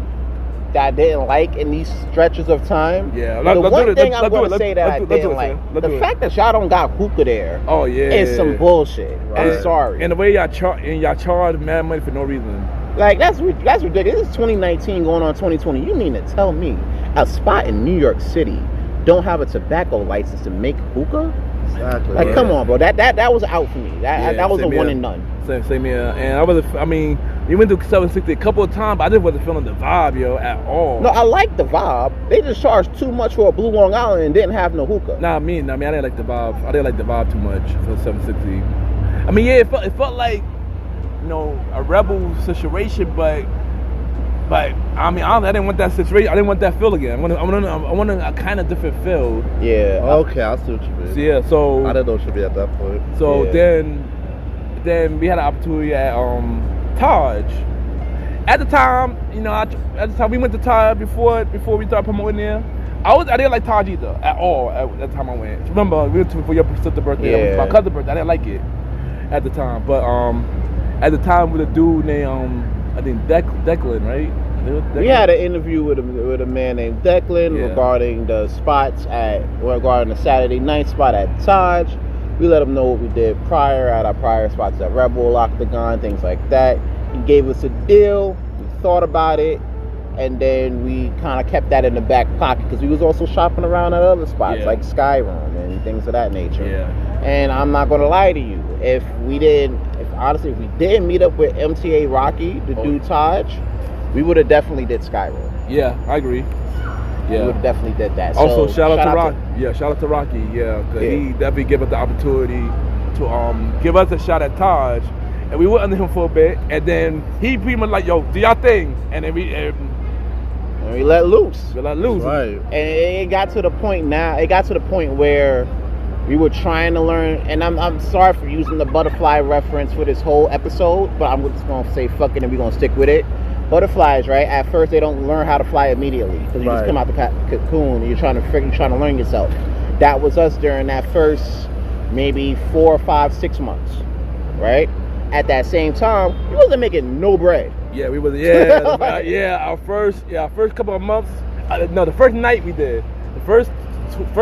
that I didn't like in these stretches of time. Yeah, the one thing I'm going to say that I didn't like, the fact that y'all don't got hookah there. Oh yeah, is some bullshit. Right? I'm sorry. And the way y'all charge mad money for no reason. Like that's ridiculous. This is 2019 going on 2020. You mean to tell me a spot in New York City don't have a tobacco license to make hookah? Exactly. Like, come on, bro. That was out for me. That was a one and none. Same here. And We went to 760 a couple of times, but I just wasn't feeling the vibe, yo, at all. No, I like the vibe. They just charged too much for a Blue Long Island and didn't have no hookah. I didn't like the vibe. I didn't like the vibe too much for 760. I mean, yeah, it felt like, you know, a rebel situation, but I mean, honestly, I didn't want that situation. I didn't want that feel again. I want a kind of different feel. Yeah. Okay, I see what you mean. So, yeah, so I didn't know it should be at that point. So yeah. then we had an opportunity at Taj. At the time, you know, we went to Taj before we started promoting there. I didn't like Taj either at all at the time I went. Remember, we went to for your sister's birthday. Yeah. That was my cousin's birthday. I didn't like it at the time, but at the time with a dude named I think Declan, right? We had an interview with a man named Declan regarding the Saturday night spot at Taj. We let him know what we did prior at our prior spots at Rebel, Octagon, things like that. He gave us a deal. We thought about it, and then we kind of kept that in the back pocket because we was also shopping around at other spots like Skyroom and things of that nature. Yeah. And I'm not gonna lie to you, if we didn't meet up with MTA Rocky to do Taj, we would have definitely did Skyroom. Yeah, I agree. Yeah, we would have definitely did that. Also, shout out to Rocky. Shout out to Rocky. Yeah, because he definitely gave us the opportunity to give us a shot at Taj, and we went under him for a bit, and then he pretty much like, yo, do y'all thing, and then we let loose. Right. And it got to the point where we were trying to learn, and I'm sorry for using the butterfly reference for this whole episode, but I'm just gonna say fuck it, and we're gonna stick with it. Butterflies, right? At first, they don't learn how to fly immediately because you just come out the cocoon and you're trying to learn yourself. That was us during that first maybe 4, 5, 6 months, right? At that same time, we wasn't making no bread. Yeah, we was. Yeah, our first couple of months. The first night we did. First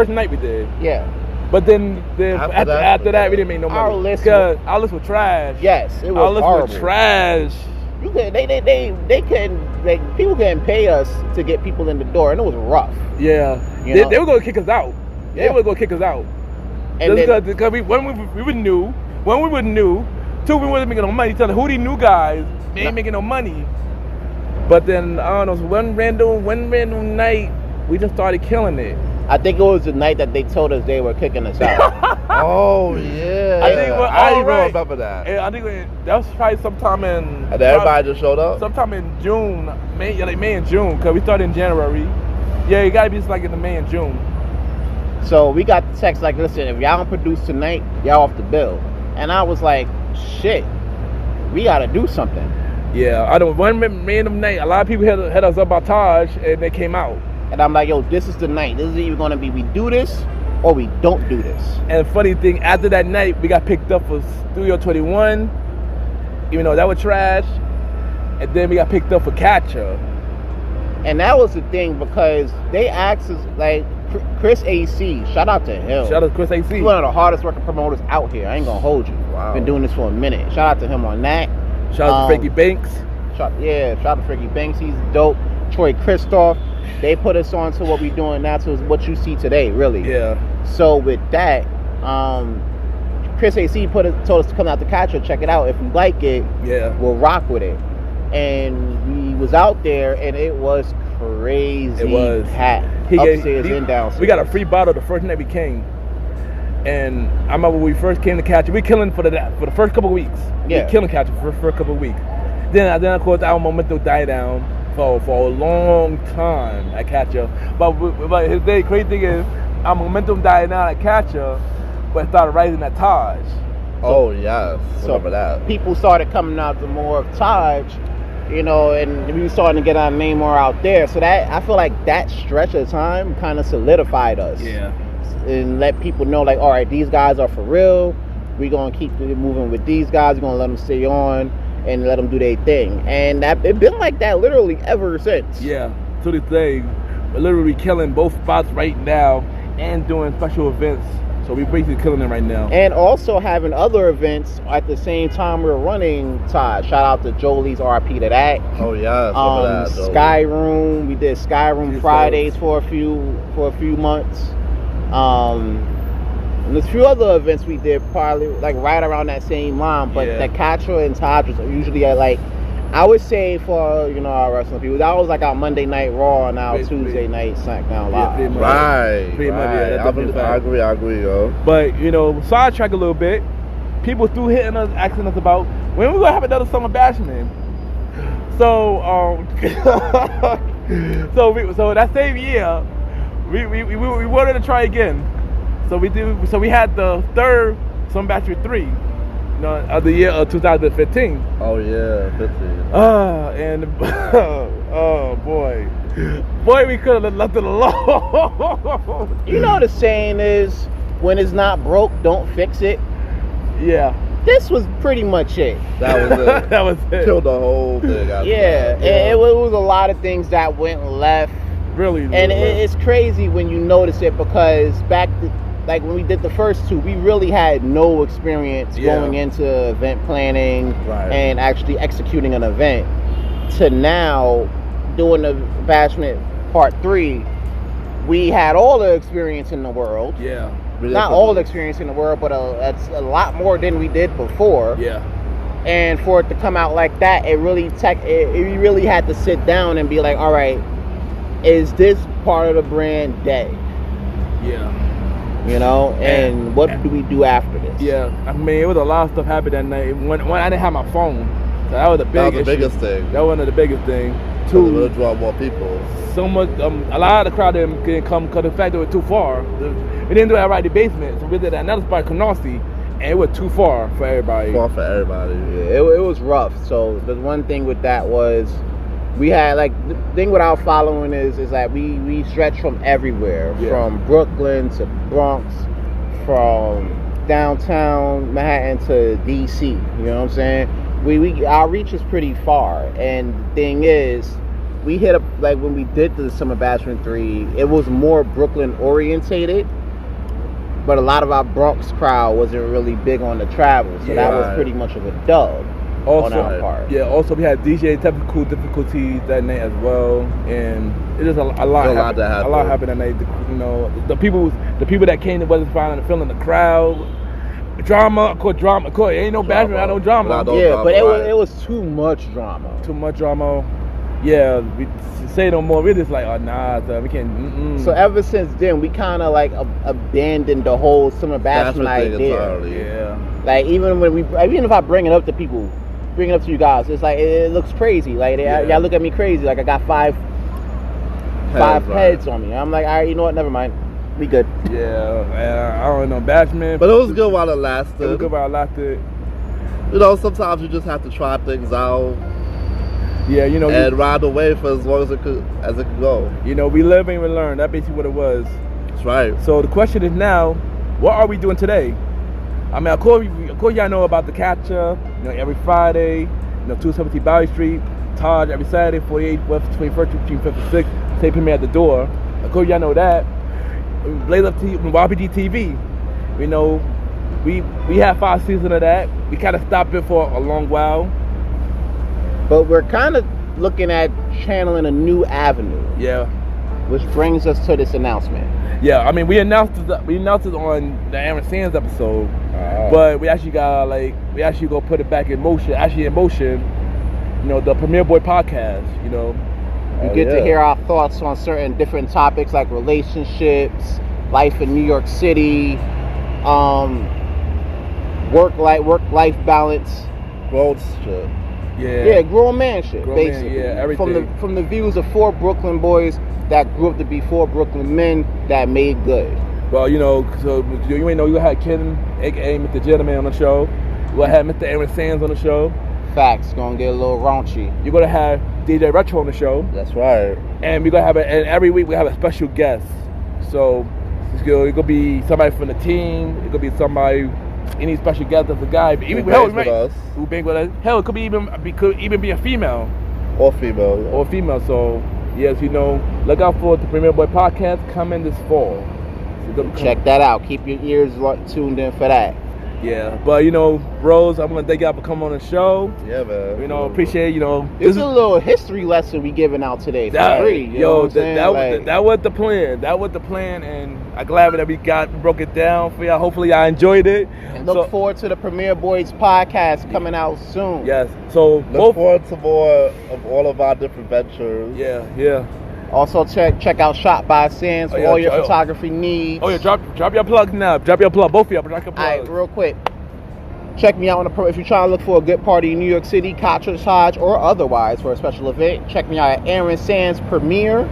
night we did. Yeah. But then after that, we didn't make no money. Our list was trash. Yes, it was horrible. Our list was trash. People couldn't pay us to get people in the door, and it was rough. Yeah, they were gonna kick us out. They were gonna kick us out. And because we were new. When we were new, two, we wasn't making no money. Telling who these new guys, they ain't making no money. But then I don't know, one random night, we just started killing it. I think it was the night that they told us they were kicking us out. Oh yeah, I didn't remember that. Yeah, I think that was probably sometime in. And everybody just showed up. Sometime in June, May and June, because we started in January. Yeah, you gotta be just like in the May and June. So we got the text like, listen, if y'all don't produce tonight, y'all off the bill. And I was like, shit, we gotta do something. Yeah, I don't. One random night, a lot of people hit us up about Taj, and they came out. And I'm like, yo, this is the night. This is either gonna be we do this or we don't do this. And funny thing, after that night, we got picked up for Studio 21, even though that was trash. And then we got picked up for Catcher. And that was the thing because they asked us, like, Chris AC, shout out to him. Shout out to Chris AC. He's one of the hardest working promoters out here. I ain't gonna hold you. Wow. Been doing this for a minute. Shout out to him on that. Shout out to Frankie Banks. Shout out to Frankie Banks. He's dope. Troy Christoph. They put us on to what we're doing now, to what you see today, really. Yeah. So with that, Chris AC told us to come out to Catcher, check it out. If we like it, we'll rock with it. And we was out there, and it was crazy. It was packed. Upstairs and downstairs. We got a free bottle the first night we came. And I remember when we first came to Catcher, we killing for the first couple of weeks. Yeah. We killing Catcher for the first couple of weeks. Then of course our momentum died down for a long time at Catcher. But the crazy thing is, our momentum died down at Catcher, but it started rising at Taj. Oh yeah, remember that. People started coming out to more of Taj, you know, and we were starting to get our name more out there. So that, I feel like that stretch of time kind of solidified us. Yeah. And let people know, like, all right, these guys are for real. We're going to keep moving with these guys. We're going to let them stay on and let them do their thing. And it's been like that literally ever since. Yeah, to this day. We're literally killing both spots right now and doing special events. So we're basically killing them right now. And also having other events at the same time we're running Taj. Shout out to Jolie's, RIP to that. Oh yeah, Skyroom. We did Skyroom Fridays for a few months. And there's a few other events we did probably like right around that same line, but the Catcher and Taj was usually at like I would say for our wrestling people, that was like our Monday Night Raw and our Tuesday Night SmackDown Live. pretty much. Right. Pretty much, yeah, that's definitely I agree, yo. But sidetrack a little bit. People still hitting us, asking us about when we gonna have another summer bashment. So so that same year, we wanted to try again. So we had the third Summer Bashment 3. Of the year of 2015. Oh yeah, 15. And oh boy, we could have left it alone. The saying is, when it's not broke, don't fix it. Yeah. This was pretty much it. That was it. That was it. Killed the whole thing. Yeah. It was a lot of things that went left. Really. And it's crazy when you notice it, because like when we did the first two, we really had no experience going into event planning and actually executing an event. To now, doing the Bashment Part 3, we had all the experience in the world. Yeah. Not all the experience in the world, but that's a lot more than we did before. Yeah. And for it to come out like that, it really really had to sit down and be like, all right, is this part of the brand dead? Yeah. And what do we do after this? Yeah, I mean, it was a lot of stuff happened that night. When I didn't have my phone, so that was the biggest thing. That was one of the biggest things. Two, to draw more people. So much, a lot of the crowd didn't come because the fact that it was too far. We didn't do it right in the basement, so we did another spot in Canarsie, and it was too far for everybody. Far for everybody. Yeah, it was rough. So the one thing with that was, we had the thing with our following is that we stretch from everywhere, from Brooklyn to Bronx, from downtown Manhattan to DC. You know what I'm saying? Our reach is pretty far, and the thing is, we hit up when we did the Summer Bashment 3, it was more Brooklyn orientated, but a lot of our Bronx crowd wasn't really big on the travel, so that was pretty much of a dub. Also, on our part. Yeah, also we had DJ technical difficulties that night as well, and it just a lot happened that night. The people that came that wasn't feeling the crowd. Drama. Of course, ain't no bashment, no drama. But it was too much drama. Too much drama. Yeah, we say no more. We're just like, oh nah, we can't. So ever since then, we kind of abandoned the whole Summer Bashment idea. Entirely. Yeah. Even if I bring it up to people, bring it up to you guys, it's it looks crazy. Y'all look at me crazy. I got five heads on me. I'm like, all right, you know what? Never mind. We good. Yeah, I don't know, bashment. But it was good while it lasted. It was good while it lasted. Sometimes you just have to try things out. Yeah, and ride the wave for as long as it could go. We live and we learn. That's basically what it was. That's right. So the question is now, what are we doing today? I mean, of course y'all know about the catch-up. Every Friday, 270 Bowery Street, Taj every Saturday, 48 West 21st between 5th and 6th. Say me at the door. Of course y'all know that. Blaze Up TV, YPG TV. We had 5 seasons of that. We kind of stopped it for a long while. But we're kind of looking at channeling a new avenue. Yeah. Which brings us to this announcement. Yeah, I mean, we announced it on the Aaron Sands episode, but we actually got go put it back in motion. The Premier Boy podcast. You get to hear our thoughts on certain different topics like relationships, life in New York City, work-life balance, growth shit. Yeah, grown man shit, basically. Everything. From the views of 4 Brooklyn boys that grew up to be 4 Brooklyn men that made good. Well, so you ain't know you had Ken, aka Mr. Gentleman, on the show. You had Mr. Aaron Sands on the show. Facts, gonna get a little raunchy. You're gonna have DJ Retro on the show. That's right. And we're gonna have and every week we have a special guest. So it's gonna be somebody from the team. It could be somebody, any special guest that's a guy. Who bangs with us. Hell, it could even be a female. Or female. So yes, look out for the Premier Boy podcast coming this fall. Check that out. Keep your ears tuned in for that. Yeah, but bros, I'm gonna thank y'all for coming on the show. Yeah, man. Appreciate This is a little history lesson we giving out today for free. That was the plan. That was the plan, and I'm glad that we broke it down for y'all. Hopefully, y'all enjoyed it. And look forward to the Premier Boyz podcast coming out soon. Yes. So look forward to more of all of our different ventures. Yeah. Also check out Shot by Sands for all your photography needs. Oh yeah, drop your plugs now. Drop your plug, both of y'all. Drop your plugs. All right, real quick. Check me out if you're trying to look for a good party in New York City, Cocktail Lodge, or otherwise for a special event. Check me out at Aaron Sands Premiere.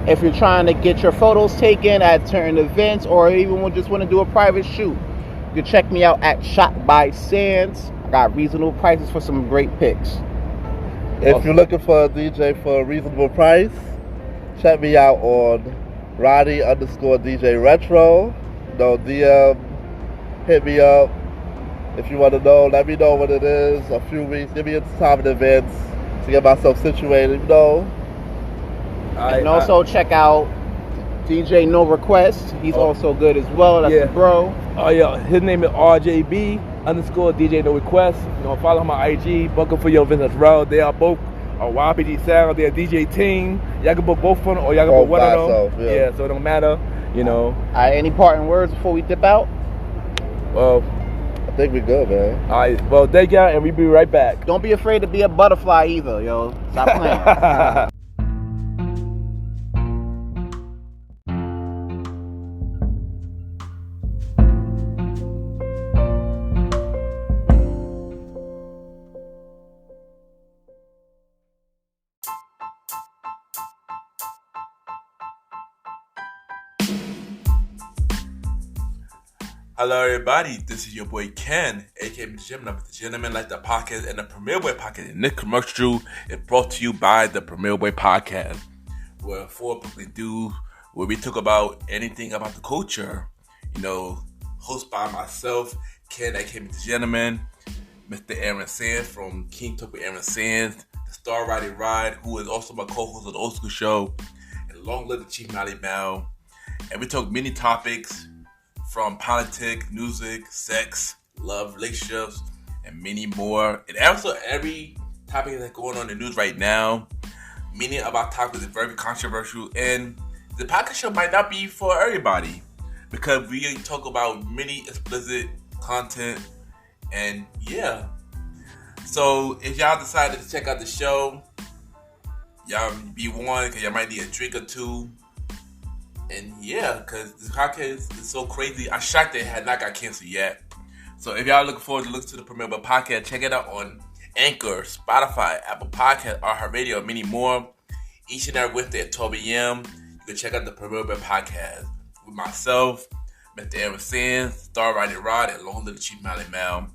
If you're trying to get your photos taken at certain events, or even just want to do a private shoot, you can check me out at Shot by Sands. I got reasonable prices for some great pics. If you're looking for a DJ for a reasonable price, check me out on Roddy _DJ Retro. DM, hit me up. If you want to know, let me know what it is. A few weeks, give me a time in advance to get myself situated. And also check out DJ No Request. He's also good as well. That's a bro. Oh yeah, his name is RJB _DJ No Request. Follow him on IG. Book him for your events as well. They are both a YPG Sound. They're a DJ team. Y'all can book both of them, or y'all can book one of them. Yeah, so it don't matter. All right, any parting words before we dip out? Well, I think we're good, man. All right. Well, thank y'all, and we'll be right back. Don't be afraid to be a butterfly either, yo. Stop playing. Hello, everybody. This is your boy Ken, aka Mr. Gentleman, like the podcast and the Premier Boy podcast. And this commercial is brought to you by the Premier Boy podcast, where four people do where we talk about anything about the culture. Hosted by myself, Ken, aka Mr. Gentleman, Mr. Aaron Sands from King Talk with Aaron Sands, the Star Riding Ride, who is also my co-host of the Old School Show, and Long Live the Chief Mally Mal. And we talk many topics, from politics, music, sex, love, relationships, and many more. And also every topic that's going on in the news right now. Many of our topics are very controversial, and the podcast show might not be for everybody because we talk about many explicit content. And yeah, so if y'all decided to check out the show, y'all be warned because y'all might need a drink or two. And yeah, because this podcast is so crazy. I'm shocked that it had not got canceled yet. So if y'all looking forward to listen to the Premier Boy podcast, check it out on Anchor, Spotify, Apple Podcasts, iHeartRadio, and many more. Each and every Wednesday at 12 a.m. You can check out the Premier Boy podcast with myself, Mr. Aaron Sands, Star Riding Rod, and Long Live the Chief Mally Mal.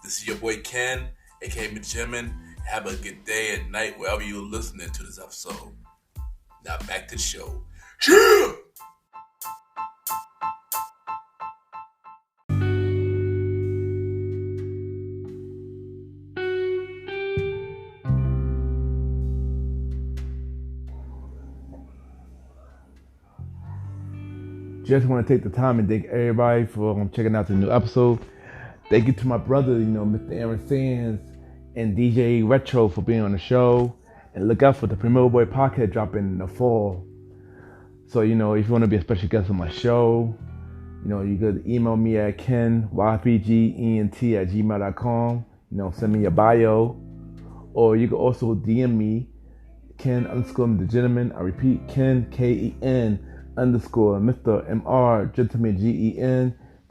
This is your boy Ken, aka Mr. Gentleman. Have a good day and night wherever you're listening to this episode. Now back to the show. Yeah! Just want to take the time and thank everybody for checking out the new episode. Thank you to my brother, Mr. Aaron Sands and DJ Retro for being on the show. And look out for the Premier Boy podcast dropping in the fall. So, if you want to be a special guest on my show, you could email me at kenypgent@gmail.com. Send me your bio. Or you could also DM me, Ken _the Gentleman. I repeat, Ken, KEN _Mr. MR Gentleman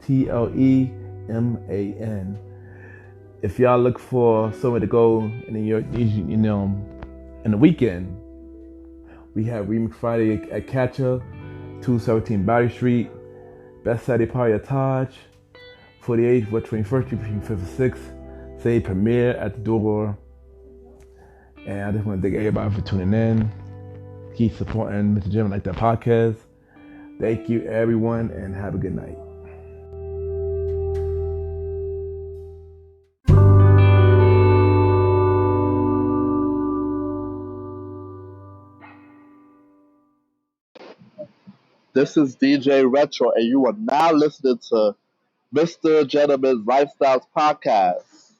GENTLEMAN. If y'all look for somewhere to go in the weekend, we have Remix Friday at Catcher, 217 Battery Street, Best Saturday Party at Taj, 48th West 21st Street between 5th and 6th. Say premiere at the door. And I just want to thank everybody for tuning in. Keep supporting Mr. Jim like that podcast. Thank you, everyone, and have a good night. This is DJ Retro, and you are now listening to Mr. Gentleman's Lifestyles Podcast.